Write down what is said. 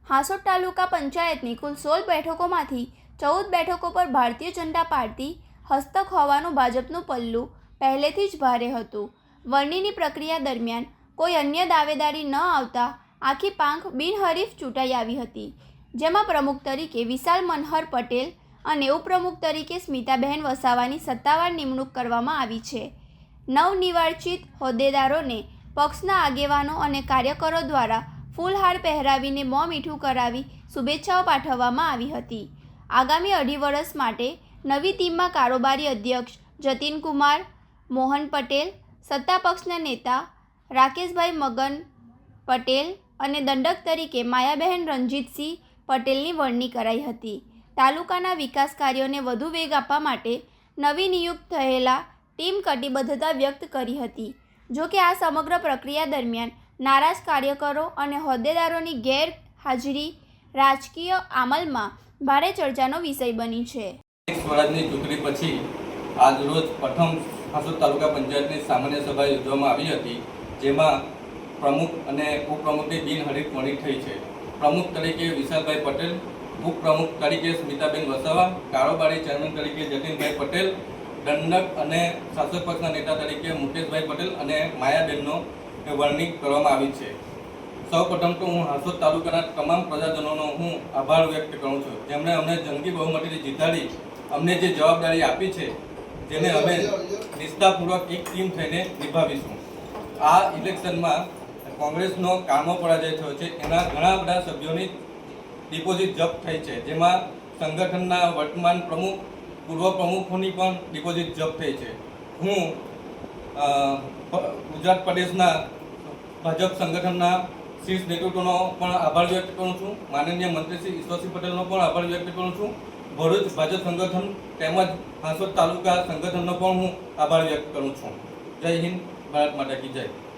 હાંસોદ તાલુકા પંચાયતની કુલ 16 બેઠકોમાંથી 14 બેઠકો પર ભારતીય જનતા પાર્ટી હસ્તક હોવાનું ભાજપનું પલ્લું પહેલેથી જ ભારે હતું। વરણીની પ્રક્રિયા દરમિયાન કોઈ અન્ય દાવેદારી ન આવતા આખી પાંખ બિનહરીફ ચૂંટાઈ આવી હતી, જેમાં પ્રમુખ તરીકે વિશાલ મનહર પટેલ અને ઉપપ્રમુખ તરીકે સ્મિતાબેન વસાવાની સત્તાવાર નિમણૂક કરવામાં આવી છે। નવનિર્વાચિત હોદ્દેદારોને પક્ષના આગેવાનો અને કાર્યકરો દ્વારા ફૂલહાર પહેરાવીને મોં મીઠું કરાવી શુભેચ્છાઓ પાઠવવામાં આવી હતી। આગામી 2.5 વર્ષ માટે નવી ટીમમાં કારોબારી અધ્યક્ષ જતીન કુમાર મોહન પટેલ, સત્તાપક્ષના નેતા રાકેશભાઈ મગન પટેલ અને દંડક તરીકે માયાબહેન રણજીતસિંહ પટેલની વરણી કરાઈ હતી। તાલુકાના વિકાસ કાર્યોને વધુ વેગ આપવા માટે નવી નિયુક્ત થયેલા ટીમ કટિબદ્ધતા વ્યક્ત કરી હતી। જોકે આ સમગ્ર પ્રક્રિયા દરમિયાન નારાજ કાર્યકરો અને હોદ્દેદારોની ગેરહાજરી રાજકીય અમલમાં ભારે ચર્ચાનો વિષય બની છે। સ્વરાજની ચૂંટણી પછી આજરોજ પ્રથમ હાંસોદ તાલુકા પંચાયતની સામાન્ય સભા યોજવામાં આવી હતી, જેમાં પ્રમુખ અને ઉપપ્રમુખની બિનહરીફ વરણી થઈ છે। પ્રમુખ તરીકે વિશાલભાઈ પટેલ, ઉપપ્રમુખ તરીકે સ્મિતાબેન વસાવા, કારોબારી ચેરમેન તરીકે જતીનભાઈ પટેલ, દંડક અને શાસક પક્ષના નેતા તરીકે મુકેશભાઈ પટેલ અને માયાબેનનો વરણી કરવામાં આવી છે। સૌપ્રથમ તો હું હાંસોદ તાલુકાના તમામ પ્રજાજનોનો હું આભાર વ્યક્ત કરું છું, જેમણે અમને જંગી બહુમતીથી જીતાડી અમને જે જવાબદારી આપી છે, જેને અમે નિષ્ઠાપૂર્વક એક ટીમ થઈને નિભાવીશું। આ ઇલેક્શનમાં કોંગ્રેસનો કામો પરાજય થયો છે, એના ઘણા બધા સભ્યોની ડિપોઝિટ જપ્ત થઈ છે, જેમાં સંગઠનના વર્તમાન પ્રમુખ, પૂર્વ પ્રમુખોની પણ ડિપોઝિટ જપ્ત થઈ છે। હું ગુજરાત પ્રદેશના ભાજપ સંગઠનના શીર્ષ નેતૃત્વનો પણ આભાર વ્યક્ત કરું છું। માનનીય મંત્રી શ્રી ઈશ્વરસિંહ પટેલનો પણ આભાર વ્યક્ત કરું છું। ભરૂચ ભાજપ સંગઠન તેમજ હાંસોદ તાલુકા સંગઠનનો પણ હું આભાર વ્યક્ત કરું છું। જય હિન્દ, ભારત માતા કી જય।